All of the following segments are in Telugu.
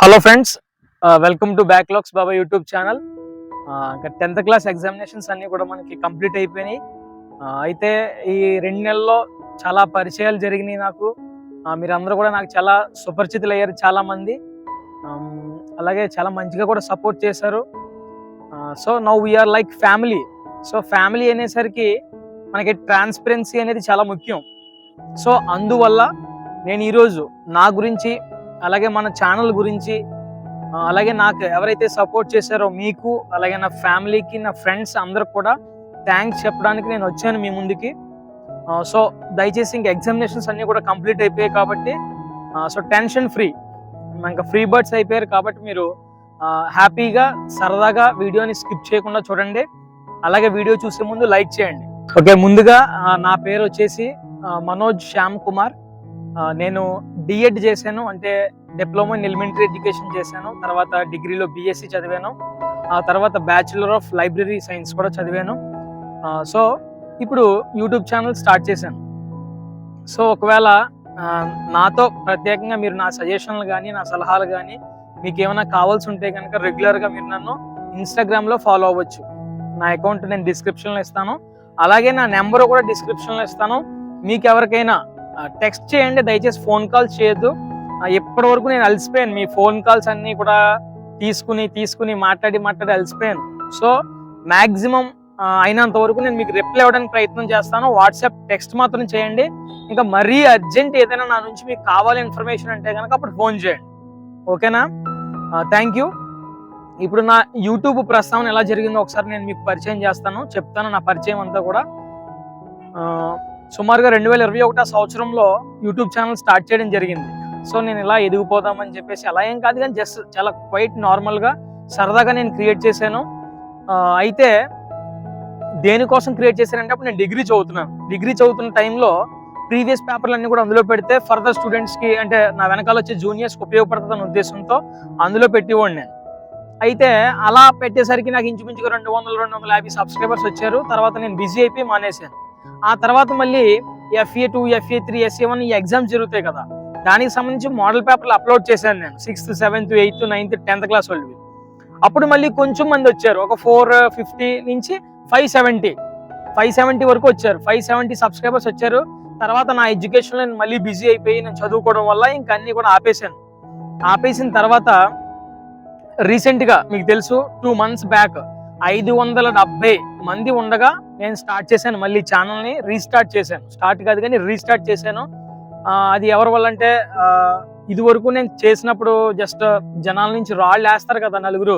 Hello friends, welcome to backlogs Baba YouTube channel. ఇంకా 10th క్లాస్ ఎగ్జామినేషన్స్ అన్నీ కూడా మనకి కంప్లీట్ అయిపోయినాయి. అయితే ఈ 2 నెలల్లో చాలా పరిచయాలు జరిగినాయి నాకు. మీరందరూ కూడా నాకు చాలా సుపరిచితులు అయ్యారు చాలామంది. అలాగే చాలా మంచిగా కూడా సపోర్ట్ చేశారు. So now we are like family. So family అనేసరికి మనకి ట్రాన్స్పరెన్సీ అనేది చాలా ముఖ్యం. సో అందువల్ల నేను ఈరోజు నా గురించి, అలాగే మన ఛానల్ గురించి, అలాగే నాకు ఎవరైతే సపోర్ట్ చేశారో మీకు, అలాగే నా ఫ్యామిలీకి, నా ఫ్రెండ్స్ అందరికి కూడా థ్యాంక్స్ చెప్పడానికి నేను వచ్చాను మీ ముందుకి. సో దయచేసి ఇంకా ఎగ్జామినేషన్స్ అన్నీ కూడా కంప్లీట్ అయిపోయాయి కాబట్టి సో టెన్షన్ ఫ్రీ, ఇంకా ఫ్రీ బర్డ్స్ అయిపోయారు కాబట్టి మీరు హ్యాపీగా సరదాగా వీడియోని స్కిప్ చేయకుండా చూడండి. అలాగే వీడియో చూసే ముందు లైక్ చేయండి. ఓకే, ముందుగా నా పేరు వచ్చేసి మనోజ్ శ్యామ్ కుమార్. నేను డిఎడ్ చేశాను, అంటే డిప్లొమా ఇన్ ఎలిమెంటరీ ఎడ్యుకేషన్ చేశాను. తర్వాత డిగ్రీలో బిఎస్సి చదివాను. ఆ తర్వాత బ్యాచులర్ ఆఫ్ లైబ్రరీ సైన్స్ కూడా చదివాను. సో ఇప్పుడు యూట్యూబ్ ఛానల్ స్టార్ట్ చేశాను. సో ఒకవేళ నాతో ప్రత్యేకంగా మీరు నా సజెషన్లు కానీ, నా సలహాలు కానీ మీకు ఏమైనా కావాల్సి ఉంటే కనుక రెగ్యులర్గా మీరు నన్ను ఇన్స్టాగ్రామ్లో ఫాలో అవ్వచ్చు. నా అకౌంట్ నేను డిస్క్రిప్షన్లో ఇస్తాను, అలాగే నా నెంబర్ కూడా డిస్క్రిప్షన్లో ఇస్తాను. మీకు ఎవరికైనా టెక్స్ట్ చేయండి, దయచేసి ఫోన్ కాల్స్ చేయొద్దు. ఇప్పటి వరకు నేను అలసిపోయాను, మీ ఫోన్ కాల్స్ అన్నీ కూడా తీసుకుని మాట్లాడి అలసిపోయాను. సో మ్యాక్సిమం అయినంత వరకు నేను మీకు రిప్లై ఇవ్వడానికి ప్రయత్నం చేస్తాను. వాట్సాప్ టెక్స్ట్ మాత్రం చేయండి. ఇంకా మరీ అర్జెంట్ ఏదైనా నా నుంచి మీకు కావాలి ఇన్ఫర్మేషన్ అంటే కనుక అప్పుడు ఫోన్ చేయండి. ఓకేనా? Thank you. ఇప్పుడు నా యూట్యూబ్ ప్రస్తావన ఎలా జరిగిందో ఒకసారి నేను మీకు పరిచయం చెప్తాను నా పరిచయం అంతా కూడా. సుమారుగా 2021 సంవత్సరంలో యూట్యూబ్ ఛానల్ స్టార్ట్ చేయడం జరిగింది. సో నేను ఇలా ఎదిగిపోదామని చెప్పేసి అలా ఏం కాదు, కానీ జస్ట్ చాలా క్వైట్ నార్మల్గా సరదాగా నేను క్రియేట్ చేశాను. అయితే దేనికోసం క్రియేట్ చేశానంటే అప్పుడు నేను డిగ్రీ చదువుతున్న టైంలో ప్రీవియస్ పేపర్లు అన్నీ కూడా అందులో పెడితే ఫర్దర్ స్టూడెంట్స్కి, అంటే నా వెనకాల వచ్చే జూనియర్స్కి ఉపయోగపడుతుందన్న ఉద్దేశంతో అందులో పెట్టేవాడిని నేను. అయితే అలా పెట్టేసరికి నాకు ఇంచుమించుగా 200-250 సబ్స్క్రైబర్స్ వచ్చారు. తర్వాత నేను బిజీ అయిపోయి మానేశాను. ఆ తర్వాత మళ్ళీ FA2, FA3, SA1 ఈ ఎగ్జామ్స్ జరుగుతాయి కదా, దానికి సంబంధించి మోడల్ పేపర్లు అప్లోడ్ చేశాను నేను 6th, 7th, 8th, 9th, 10th class వాళ్ళవి. అప్పుడు మళ్ళీ కొంచెం మంది వచ్చారు, ఒక 450 నుంచి 570 వరకు వచ్చారు. 570 సబ్స్క్రైబర్స్ వచ్చారు. తర్వాత నా ఎడ్యుకేషన్లో నేను మళ్ళీ బిజీ అయిపోయి నేను చదువుకోవడం వల్ల ఇంకా అన్నీ కూడా ఆపేసిన తర్వాత రీసెంట్గా మీకు తెలుసు 2 months బ్యాక్ 570 మంది ఉండగా నేను స్టార్ట్ చేశాను, మళ్ళీ ఛానల్ని రీస్టార్ట్ చేశాను. స్టార్ట్ కాదు కానీ రీస్టార్ట్ చేశాను. అది ఎవరి వల్ల అంటే, ఇది వరకు నేను చేసినప్పుడు జస్ట్ జనాల నుంచి రాళ్ళు వేస్తారు కదా నలుగురు,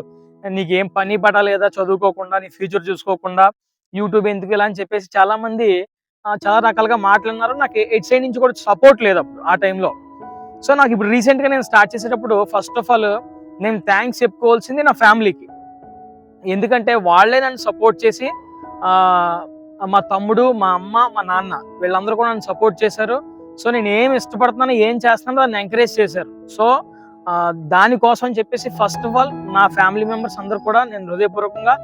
నీకేం పని పడలేదా చదువుకోకుండా, నీ ఫ్యూచర్ చూసుకోకుండా యూట్యూబ్ ఎందుకు ఇలా అని చెప్పేసి చాలా మంది చాలా రకాలుగా మాట్లాడినారు. నాకు ఎయిట్ సైడ్ నుంచి కూడా సపోర్ట్ లేదు అప్పుడు ఆ టైంలో. సో నాకు ఇప్పుడు రీసెంట్గా నేను స్టార్ట్ చేసేటప్పుడు ఫస్ట్ ఆఫ్ ఆల్ నేను థ్యాంక్స్ చెప్పుకోవాల్సింది నా ఫ్యామిలీకి. ఎందుకంటే వాళ్ళే నన్ను సపోర్ట్ చేసి, మా తమ్ముడు, మా అమ్మ, మా నాన్న వీళ్ళందరూ కూడా నన్ను సపోర్ట్ చేశారు. సో నేను ఏం ఇష్టపడుతున్నానో, ఏం చేస్తున్నానో దాన్ని ఎంకరేజ్ చేశారు. సో దానికోసం అని చెప్పేసి ఫస్ట్ ఆఫ్ ఆల్ నా ఫ్యామిలీ మెంబర్స్ అందరూ కూడా నేను హృదయపూర్వకంగా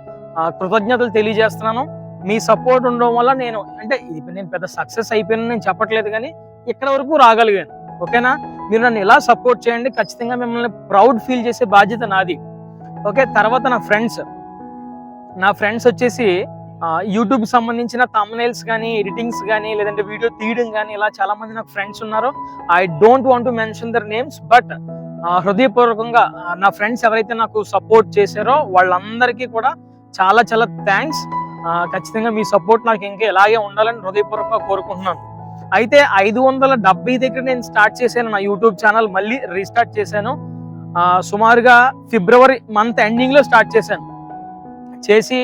కృతజ్ఞతలు తెలియజేస్తున్నాను. మీ సపోర్ట్ ఉండడం వల్ల నేను పెద్ద సక్సెస్ అయిపోయాను నేను చెప్పట్లేదు, కానీ ఇక్కడ వరకు రాగలిగాను. ఓకేనా? మీరు నన్ను ఇలా సపోర్ట్ చేయండి, ఖచ్చితంగా మిమ్మల్ని ప్రౌడ్ ఫీల్ చేసే బాధ్యత నాది. ఓకే, తర్వాత నా ఫ్రెండ్స్ వచ్చేసి యూట్యూబ్ సంబంధించిన థంబ్నెయిల్స్ కానీ, ఎడిటింగ్స్ కానీ, లేదంటే వీడియో తీయడం కానీ, ఇలా చాలా మంది నాకు ఫ్రెండ్స్ ఉన్నారు. I don't want to mention there names, but హృదయపూర్వకంగా నా ఫ్రెండ్స్ ఎవరైతే నాకు సపోర్ట్ చేశారో వాళ్ళందరికీ కూడా చాలా చాలా థ్యాంక్స్. ఖచ్చితంగా మీ సపోర్ట్ నాకు ఇంకా ఇలాగే ఉండాలని హృదయపూర్వకంగా కోరుకుంటున్నాను. అయితే 570 దగ్గర నేను స్టార్ట్ చేశాను నా యూట్యూబ్ ఛానల్, మళ్ళీ రీస్టార్ట్ చేశాను. సుమారుగా ఫిబ్రవరి మంత్ ఎండింగ్లో స్టార్ట్ చేసి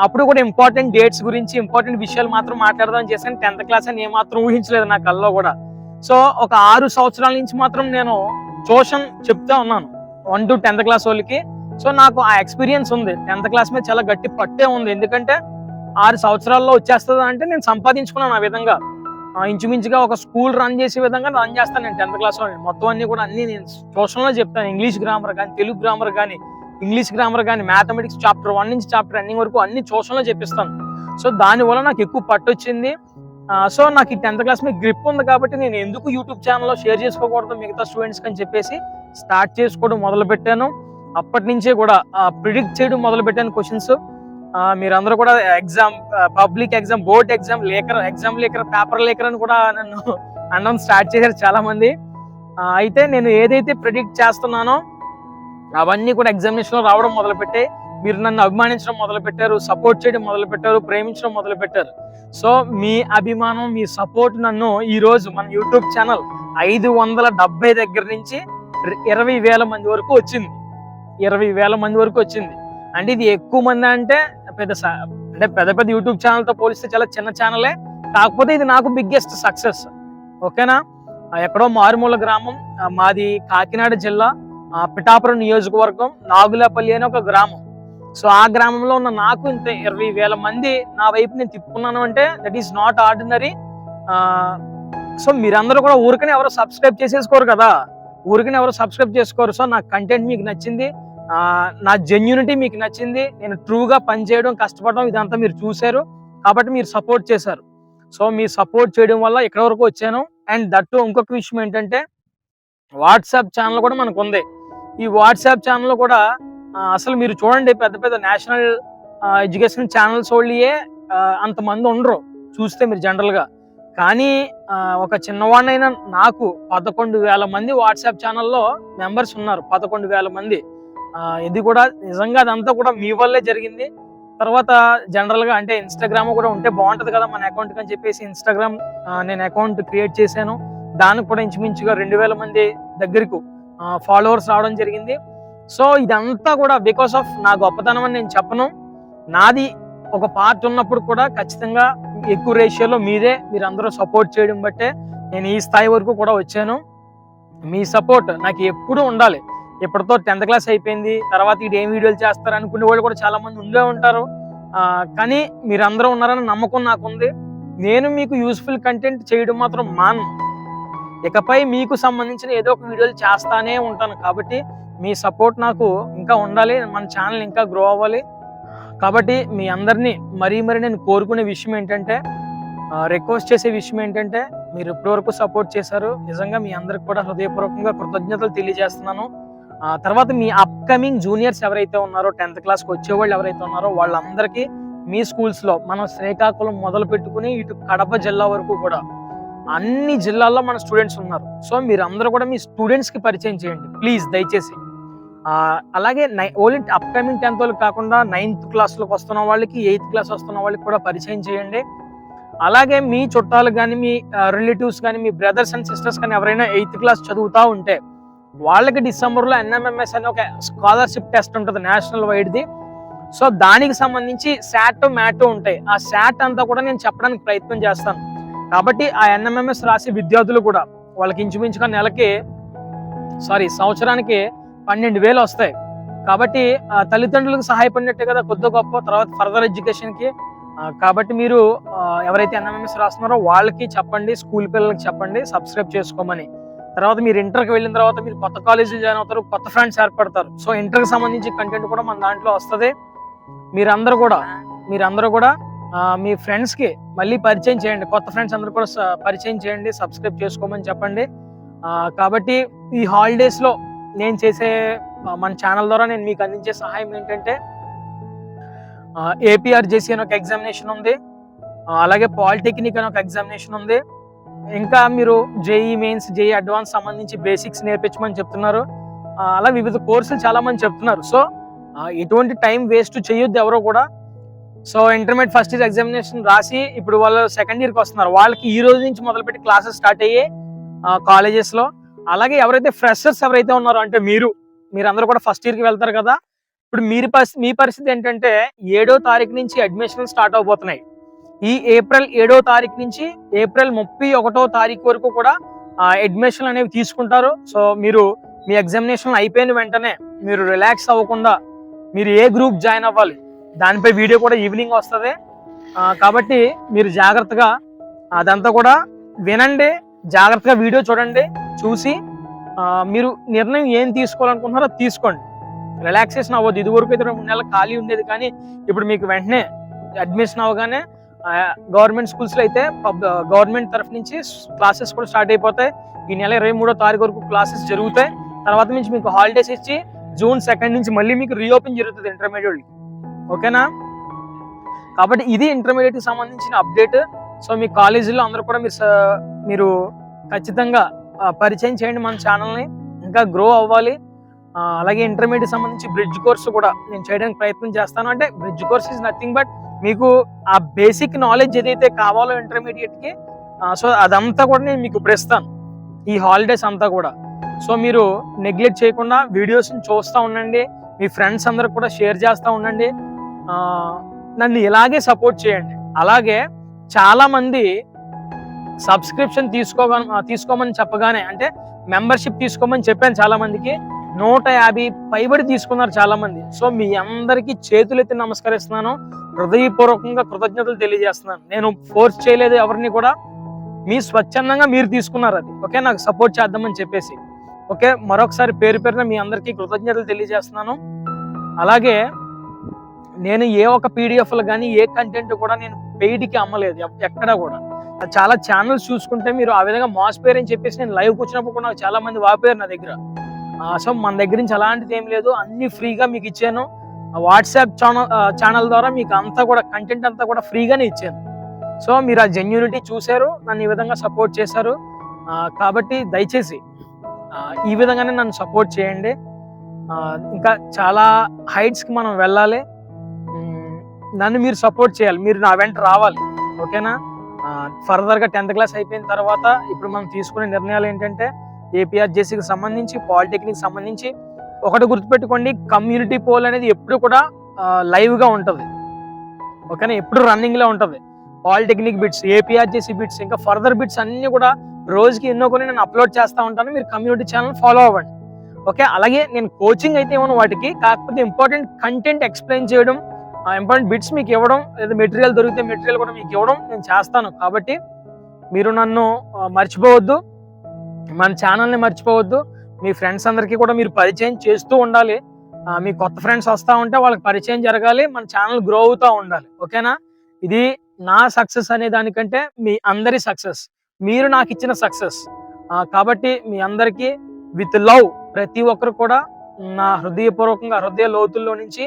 అప్పుడు కూడా ఇంపార్టెంట్ డేట్స్ గురించి, ఇంపార్టెంట్ విషయాలు మాత్రం మాట్లాడదామని చేశాను. 10th క్లాస్ అని ఏమాత్రం ఊహించలేదు నా కల్లో కూడా. సో ఒక 6 సంవత్సరాల నుంచి మాత్రం నేను ట్యూషన్ చెప్తా ఉన్నాను 1 to 10th క్లాస్ వాళ్ళకి. సో నాకు ఆ ఎక్స్పీరియన్స్ ఉంది, 10th క్లాస్ మీద చాలా గట్టి పట్టే ఉంది. ఎందుకంటే 6 సంవత్సరాల్లో వచ్చేస్తుంది అంటే నేను సంపాదించుకున్నాను ఆ విధంగా. ఇంచుమించుగా ఒక స్కూల్ రన్ చేసే విధంగా రన్ చేస్తాను నేను 10th క్లాస్లో. మొత్తం అన్ని కూడా నేను ట్యూషన్లో చెప్తాను. ఇంగ్లీష్ గ్రామర్ కానీ, తెలుగు గ్రామర్ కానీ, ఇంగ్లీష్ గ్రామర్ కానీ, మ్యాథమెటిక్స్ చాప్టర్ 1 నుంచి చాప్టర్ ఎండింగ్ వరకు అన్ని ట్యూషన్లో చెప్పిస్తాను. సో దానివల్ల నాకు ఎక్కువ పట్టు వచ్చింది. సో నాకు ఈ 10th క్లాస్ మీద గ్రిప్ ఉంది కాబట్టి నేను ఎందుకు యూట్యూబ్ ఛానల్లో షేర్ చేసుకోకూడదు మిగతా స్టూడెంట్స్కి అని చెప్పేసి స్టార్ట్ చేసుకోవడం మొదలు పెట్టాను. అప్పటి నుంచే కూడా ప్రిడిక్ట్ చేయడం మొదలు పెట్టాను క్వశ్చన్స్. మీరందరూ కూడా exam, public exam, board exam lacquer, exam lacquer, paper lacquer అని కూడా నన్ను అనడం స్టార్ట్ చేశారు చాలా మంది. అయితే నేను ఏదైతే ప్రిడిక్ట్ చేస్తున్నానో అవన్నీ కూడా ఎగ్జామినేషన్లో రావడం మొదలుపెట్టాయి. మీరు నన్ను అభిమానించడం మొదలు పెట్టారు, సపోర్ట్ చేయడం మొదలు పెట్టారు, ప్రేమించడం మొదలు పెట్టారు. సో మీ అభిమానం, మీ సపోర్ట్ నన్ను ఈ రోజు మన యూట్యూబ్ ఛానల్ 570 దగ్గర నుంచి 20,000 మంది వరకు వచ్చింది. 20,000 మంది వరకు వచ్చింది. అంటే ఇది ఎక్కువ మంది అంటే పెద్ద యూట్యూబ్ ఛానల్తో పోలిస్తే చాలా చిన్న ఛానలే. కాకపోతే ఇది నాకు బిగ్గెస్ట్ సక్సెస్. ఓకేనా? ఎక్కడో మారుమూల గ్రామం, మాది కాకినాడ జిల్లా పిఠాపురం నియోజకవర్గం, నాగులపల్లి అనే ఒక గ్రామం. సో ఆ గ్రామంలో ఉన్న నాకు ఇంత 20,000 మంది నా వైపు నేను తిప్పుకున్నాను అంటే that is not ordinary. So మీరందరూ కూడా ఊరికనే ఎవరు సబ్స్క్రైబ్ చేసేసుకోరు కదా, ఊరికనే ఎవరు సబ్స్క్రైబ్ చేసుకోరు. సో నా కంటెంట్ మీకు నచ్చింది, నా జెన్యూనిటీ మీకు నచ్చింది, నేను ట్రూగా పనిచేయడం, కష్టపడడం ఇదంతా మీరు చూశారు కాబట్టి మీరు సపోర్ట్ చేశారు. సో మీరు సపోర్ట్ చేయడం వల్ల ఇక్కడ వరకు వచ్చాను. అండ్ దట్టు ఇంకొక విషయం ఏంటంటే వాట్సాప్ ఛానల్ కూడా మనకు ఉంది. ఈ వాట్సాప్ ఛానల్ కూడా అసలు మీరు చూడండి, పెద్ద నేషనల్ ఎడ్యుకేషన్ ఛానల్స్ వాళ్ళే అంతమంది ఉండరు చూస్తే మీరు జనరల్గా. కానీ ఒక చిన్నవాడినైనా నాకు 11,000 మంది వాట్సాప్ ఛానల్లో మెంబర్స్ ఉన్నారు. 11,000 మంది. ఇది కూడా నిజంగా అదంతా కూడా మీ వల్లే జరిగింది. తర్వాత జనరల్గా అంటే ఇన్స్టాగ్రామ్ కూడా ఉంటే బాగుంటుంది కదా మన అకౌంట్కి అని చెప్పేసి ఇన్స్టాగ్రామ్ నేను అకౌంట్ క్రియేట్ చేశాను. దానికి కూడా ఇంచుమించుగా 2,000 మంది దగ్గరకు ఫాలోవర్స్ రావడం జరిగింది. సో ఇదంతా కూడా బికాస్ ఆఫ్ నా గొప్పతనం అని నేను చెప్పను. నాది ఒక పార్ట్ ఉన్నప్పుడు కూడా ఖచ్చితంగా ఎక్కువ రేషియోలో మీరందరూ సపోర్ట్ చేయడం బట్టే నేను ఈ స్థాయి వరకు కూడా వచ్చాను. మీ సపోర్ట్ నాకు ఎప్పుడూ ఉండాలి. ఎప్పటితో 10th క్లాస్ అయిపోయింది, తర్వాత ఇది ఏం వీడియోలు చేస్తారు అనుకునే వాళ్ళు కూడా చాలా మంది ఉండే ఉంటారు. కానీ మీరందరూ ఉన్నారని నమ్మకం నాకుంది. నేను మీకు యూస్ఫుల్ కంటెంట్ చేయడం మాత్రం మాను. ఇకపై మీకు సంబంధించిన ఏదో ఒక వీడియోలు చేస్తానే ఉంటాను. కాబట్టి మీ సపోర్ట్ నాకు ఇంకా ఉండాలి, మన ఛానల్ ఇంకా గ్రో అవ్వాలి. కాబట్టి మీ అందరినీ మరీ నేను కోరుకునే విషయం ఏంటంటే, రిక్వెస్ట్ చేసే విషయం ఏంటంటే, మీరు ఇప్పటివరకు సపోర్ట్ చేశారు. నిజంగా మీ అందరికి కూడా హృదయపూర్వకంగా కృతజ్ఞతలు తెలియజేస్తున్నాను. తర్వాత మీ అప్కమింగ్ జూనియర్స్ ఎవరైతే ఉన్నారో, 10th క్లాస్కి వచ్చేవాళ్ళు ఎవరైతే ఉన్నారో వాళ్ళందరికీ మీ స్కూల్స్లో మనం శ్రీకాకుళం మొదలు పెట్టుకుని ఇటు కడప జిల్లా వరకు కూడా అన్ని జిల్లాల్లో మన స్టూడెంట్స్ ఉన్నారు. సో మీరందరూ కూడా మీ స్టూడెంట్స్కి పరిచయం చేయండి ప్లీజ్, దయచేసి. అలాగే ఓన్లీ అప్కమింగ్ 10th వాళ్ళకి కాకుండా 9th క్లాస్లోకి వస్తున్న వాళ్ళకి, 8th క్లాస్ వస్తున్న వాళ్ళకి కూడా పరిచయం చేయండి. అలాగే మీ చుట్టాలు కానీ, మీ రిలేటివ్స్ కానీ, మీ బ్రదర్స్ అండ్ సిస్టర్స్ కానీ ఎవరైనా 8th క్లాస్ చదువుతూ ఉంటే వాళ్ళకి డిసెంబర్లో NMMS అనే ఒక స్కాలర్షిప్ టెస్ట్ ఉంటుంది నేషనల్ వైడ్ది. సో దానికి సంబంధించి శాట్ మ్యాట్ ఉంటాయి. ఆ శాట్ అంతా కూడా నేను చెప్పడానికి ప్రయత్నం చేస్తాను. కాబట్టి ఆ NMMS రాసే విద్యార్థులు కూడా వాళ్ళకి ఇంచుమించుగా సంవత్సరానికి 12,000 వస్తాయి. కాబట్టి తల్లిదండ్రులకు సహాయపడినట్టే కదా కొద్ది గొప్ప, తర్వాత ఫర్దర్ ఎడ్యుకేషన్కి. కాబట్టి మీరు ఎవరైతే NMMS రాస్తున్నారో వాళ్ళకి చెప్పండి, స్కూల్ పిల్లలకి చెప్పండి సబ్స్క్రైబ్ చేసుకోమని. తర్వాత మీరు ఇంటర్కి వెళ్ళిన తర్వాత మీరు కొత్త కాలేజీలు జాయిన్ అవుతారు, కొత్త ఫ్రెండ్స్ ఏర్పడతారు. సో ఇంటర్కి సంబంధించి కంటెంట్ కూడా మన దాంట్లో వస్తుంది. మీరందరూ కూడా మీ ఫ్రెండ్స్కి మళ్ళీ పరిచయం చేయండి, కొత్త ఫ్రెండ్స్ అందరూ కూడా పరిచయం చేయండి, సబ్స్క్రైబ్ చేసుకోమని చెప్పండి. కాబట్టి ఈ హాలిడేస్లో నేను చేసే మన ఛానల్ ద్వారా నేను మీకు అందించే సహాయం ఏంటంటే, APRJC అని ఒక ఎగ్జామినేషన్ ఉంది, అలాగే పాలిటెక్నిక్ అని ఒక ఎగ్జామినేషన్ ఉంది. ఇంకా మీరు JEE మెయిన్స్, JEE అడ్వాన్స్ సంబంధించి బేసిక్స్ నేర్పించమని చెప్తున్నారు. అలా వివిధ కోర్సులు చాలా మంది చెప్తున్నారు. సో ఎటువంటి టైం వేస్ట్ చేయొద్దు ఎవరో కూడా. So intermediate first year examination రాసి ఇప్పుడు వాళ్ళు సెకండ్ ఇయర్కి వస్తున్నారు, వాళ్ళకి ఈ రోజు నుంచి మొదలుపెట్టి క్లాసెస్ స్టార్ట్ అయ్యాయి కాలేజెస్లో. అలాగే ఎవరైతే ఫ్రెషర్స్ ఎవరైతే ఉన్నారో, అంటే మీరందరూ కూడా ఫస్ట్ ఇయర్కి వెళ్తారు కదా, ఇప్పుడు మీ పరిస్థితి ఏంటంటే 7వ తారీఖు నుంచి అడ్మిషన్లు స్టార్ట్ అవబోతున్నాయి. ఈ ఏప్రిల్ 7వ తారీఖు నుంచి ఏప్రిల్ 31వ తారీఖు వరకు కూడా అడ్మిషన్లు అనేవి తీసుకుంటారు. సో మీరు మీ ఎగ్జామినేషన్ అయిపోయిన వెంటనే మీరు రిలాక్స్ అవ్వకుండా మీరు ఏ గ్రూప్ జాయిన్ అవ్వాలి దానిపై వీడియో కూడా ఈవినింగ్ వస్తుంది. కాబట్టి మీరు జాగ్రత్తగా అదంతా కూడా వినండి, జాగ్రత్తగా వీడియో చూడండి, చూసి మీరు నిర్ణయం ఏం తీసుకోవాలనుకుంటున్నారో తీసుకోండి. రిలాక్సేషన్ అవ్వద్దు. ఇదివరకు అయితే 2-3 నెలలు ఖాళీ ఉండేది, కానీ ఇప్పుడు మీకు వెంటనే అడ్మిషన్ అవగానే గవర్నమెంట్ స్కూల్స్లో అయితే గవర్నమెంట్ తరఫు నుంచి క్లాసెస్ కూడా స్టార్ట్ అయిపోతాయి. ఈ నెల 23వ తారీఖు వరకు క్లాసెస్ జరుగుతాయి. తర్వాత నుంచి మీకు హాలిడేస్ ఇచ్చి జూన్ 2 నుంచి మళ్ళీ మీకు రీఓపెన్ జరుగుతుంది ఇంటర్మీడియట్. ఓకేనా? కాబట్టి ఇది ఇంటర్మీడియట్కి సంబంధించిన అప్డేట్. సో మీ కాలేజీలో అందరూ కూడా మీరు ఖచ్చితంగా పరిచయం చేయండి మన ఛానల్ని, ఇంకా గ్రో అవ్వాలి. అలాగే ఇంటర్మీడియట్ సంబంధించి బ్రిడ్జ్ కోర్స్ కూడా నేను చేయడానికి ప్రయత్నం చేస్తాను. అంటే bridge course is nothing but మీకు ఆ బేసిక్ నాలెడ్జ్ ఏదైతే కావాలో ఇంటర్మీడియట్కి, సో అదంతా కూడా నేను మీకు ఇప్పుడు ఇస్తాను ఈ హాలిడేస్ అంతా కూడా. సో మీరు నెగ్లెక్ట్ చేయకుండా వీడియోస్ని చూస్తూ ఉండండి, మీ ఫ్రెండ్స్ అందరికి కూడా షేర్ చేస్తూ ఉండండి, నన్ను ఇలాగే సపోర్ట్ చేయండి. అలాగే చాలామంది సబ్స్క్రిప్షన్ తీసుకోమని చెప్పగానే, అంటే మెంబర్షిప్ తీసుకోమని చెప్పాను చాలామందికి, 150 పైబడి తీసుకున్నారు చాలామంది. సో మీ అందరికీ చేతులెత్తి నమస్కరిస్తున్నాను, హృదయపూర్వకంగా కృతజ్ఞతలు తెలియజేస్తున్నాను. నేను ఫోర్స్ చేయలేదు ఎవరిని కూడా, మీ స్వచ్ఛందంగా మీరు తీసుకున్నారు అది. ఓకే, నాకు సపోర్ట్ చేద్దామని చెప్పేసి. ఓకే, మరొకసారి పేరు పేరున మీ అందరికీ కృతజ్ఞతలు తెలియజేస్తున్నాను. అలాగే నేను ఏ ఒక పీడిఎఫ్లు కానీ ఏ కంటెంట్ కూడా నేను పెయిడ్కి అమ్మలేదు ఎక్కడా కూడా. చాలా ఛానల్స్ చూసుకుంటే మీరు ఆ విధంగా మోసపోయారు అని చెప్పేసి నేను లైవ్కి వచ్చినప్పుడు కూడా నాకు చాలా మంది వాపోయారు నా దగ్గర. సో మన దగ్గర నుంచి అలాంటిది ఏం లేదు, అన్ని ఫ్రీగా మీకు ఇచ్చాను. వాట్సాప్ ఛానల్ ద్వారా మీకు అంతా కూడా కంటెంట్ అంతా కూడా ఫ్రీగానే ఇచ్చాను. సో మీరు ఆ జెన్యూనిటీ చూశారు, నన్ను ఈ విధంగా సపోర్ట్ చేశారు. కాబట్టి దయచేసి ఈ విధంగానే నన్ను సపోర్ట్ చేయండి. ఇంకా చాలా హైట్స్కి మనం వెళ్ళాలి, నన్ను మీరు సపోర్ట్ చేయాలి, మీరు నా వెంట రావాలి. ఓకేనా? ఫర్దర్గా 10th క్లాస్ అయిపోయిన తర్వాత ఇప్పుడు మనం తీసుకునే నిర్ణయాలు ఏంటంటే, ఏపీఆర్జేసీకి సంబంధించి, పాలిటెక్నిక్ సంబంధించి ఒకటి గుర్తుపెట్టుకోండి, కమ్యూనిటీ పోల్ అనేది ఎప్పుడు కూడా లైవ్గా ఉంటుంది. ఓకేనా? ఎప్పుడు రన్నింగ్లో ఉంటుంది. పాలిటెక్నిక్ బిట్స్, ఏపీఆర్జేసీ బిట్స్, ఇంకా ఫర్దర్ బిట్స్ అన్నీ కూడా రోజుకి ఎన్నో కొన్ని నేను అప్లోడ్ చేస్తూ ఉంటాను. మీరు కమ్యూనిటీ ఛానల్ ఫాలో అవ్వండి. ఓకే, అలాగే నేను కోచింగ్ అయితే ఇవ్వను వాటికి, కాకపోతే ఇంపార్టెంట్ కంటెంట్ ఎక్స్ప్లెయిన్ చేయడం, ఇంపార్టెంట్ బిట్స్ మీకు ఇవ్వడం, లేదా మెటీరియల్ దొరికితే మెటీరియల్ కూడా మీకు ఇవ్వడం నేను చేస్తాను. కాబట్టి మీరు నన్ను మర్చిపోవద్దు, మన ఛానల్ని మర్చిపోవద్దు. మీ ఫ్రెండ్స్ అందరికీ కూడా మీరు పరిచయం చేస్తూ ఉండాలి. మీ కొత్త ఫ్రెండ్స్ వస్తూ ఉంటే వాళ్ళకి పరిచయం జరగాలి, మన ఛానల్ గ్రో అవుతూ ఉండాలి. ఓకేనా? ఇది నా సక్సెస్ అనే దానికంటే మీ అందరి సక్సెస్, మీరు నాకు ఇచ్చిన సక్సెస్. కాబట్టి మీ అందరికీ విత్ లవ్ ప్రతి ఒక్కరు కూడా నా హృదయపూర్వకంగా, హృదయ లోతుల్లో నుంచి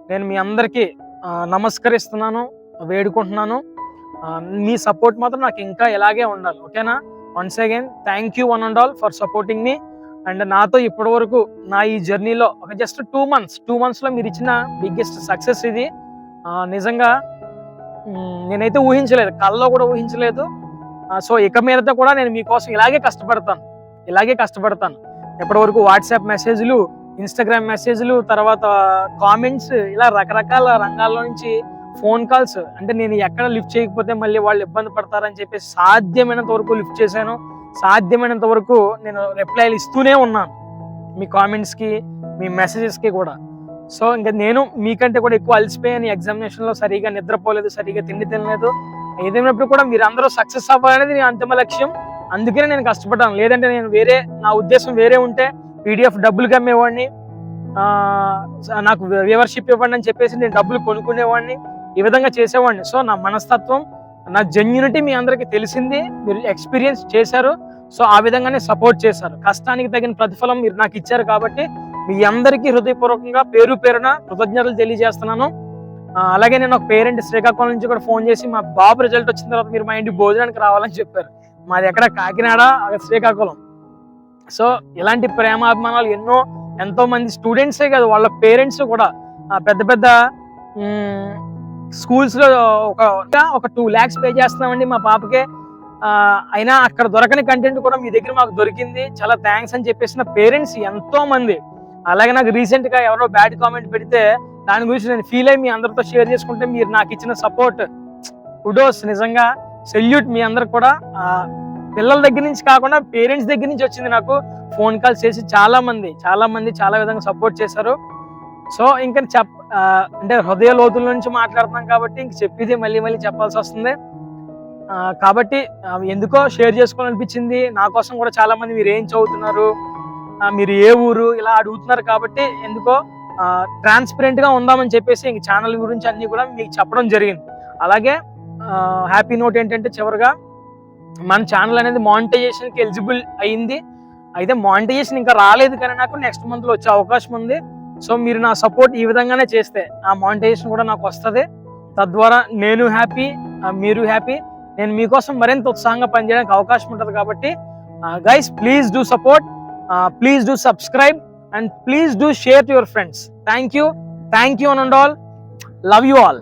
నేను మీ అందరికీ నమస్కరిస్తున్నాను, వేడుకుంటున్నాను. మీ సపోర్ట్ మాత్రం నాకు ఇంకా ఇలాగే ఉండాలి. ఓకేనా? Once again thank you one and all for supporting me. And నాతో ఇప్పటి వరకు నా ఈ జర్నీలో ఒక జస్ట్ 2 monthsలో మీరు ఇచ్చిన బిగ్గెస్ట్ సక్సెస్ ఇది. నిజంగా నేనైతే ఊహించలేదు, కళ్ళలో కూడా ఊహించలేదు. సో ఇక మీదట కూడా నేను మీకోసం ఇలాగే కష్టపడతాను. ఇప్పటి వరకు వాట్సాప్ మెసేజ్లు, ఇన్స్టాగ్రామ్ మెసేజ్లు, తర్వాత కామెంట్స్, ఇలా రకరకాల రంగాల్లో నుంచి ఫోన్ కాల్స్. అంటే నేను ఎక్కడ లిఫ్ట్ చేయకపోతే మళ్ళీ వాళ్ళు ఇబ్బంది పడతారని చెప్పేసి సాధ్యమైనంత వరకు లిఫ్ట్ చేశాను. సాధ్యమైనంత వరకు నేను రిప్లైలు ఇస్తూనే ఉన్నాను మీ కామెంట్స్కి, మీ మెసేజెస్కి కూడా. సో ఇంకా నేను మీకంటే కూడా ఎక్కువ అలసిపోయాను. ఎగ్జామినేషన్లో సరిగా నిద్రపోలేదు, సరిగా తిండి తినలేదు. ఏదైనప్పుడు కూడా మీరు అందరూ సక్సెస్ అవ్వాలనేది నేను అంతిమ లక్ష్యం. అందుకనే నేను కష్టపడ్డాను. లేదంటే నేను నా ఉద్దేశం వేరే ఉంటే పీడిఎఫ్ డబ్బులు కమ్మేవాడిని, నాకు వ్యూవర్షిప్ ఇవ్వండి అని చెప్పేసి నేను డబ్బులు కొనుక్కునేవాడిని, ఈ విధంగా చేసేవాడిని. సో నా మనస్తత్వం, నా జెన్యూనిటీ మీ అందరికీ తెలిసింది, మీరు ఎక్స్పీరియన్స్ చేశారు. సో ఆ విధంగానే సపోర్ట్ చేశారు. కష్టానికి తగిన ప్రతిఫలం మీరు నాకు ఇచ్చారు. కాబట్టి మీ అందరికీ హృదయపూర్వకంగా పేరు పేరున కృతజ్ఞతలు తెలియజేస్తున్నాను. అలాగే నేను ఒక పేరెంట్ శ్రీకాకుళం నుంచి కూడా ఫోన్ చేసి, మా బాబు రిజల్ట్ వచ్చిన తర్వాత మీరు మా ఇంటికి భోజనానికి రావాలని చెప్పారు. మాది ఎక్కడ కాకినాడ, శ్రీకాకుళం. సో ఇలాంటి ప్రేమాభిమానాలు ఎంతో మంది స్టూడెంట్సే కాదు, వాళ్ళ పేరెంట్స్ కూడా పెద్ద పెద్ద స్కూల్స్లో ఒక 2 lakhs పే చేస్తున్నామండి మా పాపకే, అయినా అక్కడ దొరకని కంటెంట్ కూడా మీ దగ్గర మాకు దొరికింది, చాలా థ్యాంక్స్ అని చెప్పేసిన పేరెంట్స్ ఎంతో మంది. అలాగే నాకు రీసెంట్గా ఎవరో బ్యాడ్ కామెంట్ పెడితే దాని గురించి నేను ఫీల్ అయ్యి మీ అందరితో షేర్ చేసుకుంటే మీరు నాకు ఇచ్చిన సపోర్ట్, కుడోస్, నిజంగా సెల్యూట్ మీ అందరికి కూడా. పిల్లల దగ్గర నుంచి కాకుండా పేరెంట్స్ దగ్గర నుంచి వచ్చింది. నాకు ఫోన్ కాల్స్ చేసి చాలా మంది చాలా విధంగా సపోర్ట్ చేశారు. సో ఇంకా అంటే హృదయ లోతుల నుంచి మాట్లాడుతున్నాం కాబట్టి ఇంక చెప్పేది మళ్ళీ చెప్పాల్సి వస్తుంది. కాబట్టి ఎందుకో షేర్ చేసుకోవాలనిపించింది. నా కోసం కూడా చాలా మంది మీరు ఏం చదువుతున్నారు, మీరు ఏ ఊరు, ఇలా అడుగుతున్నారు. కాబట్టి ఎందుకో ట్రాన్స్పరెంట్ గా ఉందామని చెప్పేసి ఇంక ఛానల్ గురించి అన్ని కూడా మీకు చెప్పడం జరిగింది. అలాగే హ్యాపీ నోట్ ఏంటంటే చివరిగా మన ఛానల్ అనేది మానిటైజేషన్కి ఎలిజిబుల్ అయింది. అయితే మానిటైజేషన్ ఇంకా రాలేదు, కానీ నాకు నెక్స్ట్ మంత్లో వచ్చే అవకాశం ఉంది. సో మీరు నా సపోర్ట్ ఈ విధంగానే చేస్తే ఆ మానిటైజేషన్ కూడా నాకు వస్తుంది. తద్వారా నేను హ్యాపీ, మీరు హ్యాపీ, నేను మీకోసం మరింత ఉత్సాహంగా పనిచేయడానికి అవకాశం ఉంటుంది. కాబట్టి guys, please do support, please do subscribe, and please do share to your friends. Thank you and all. Love you all.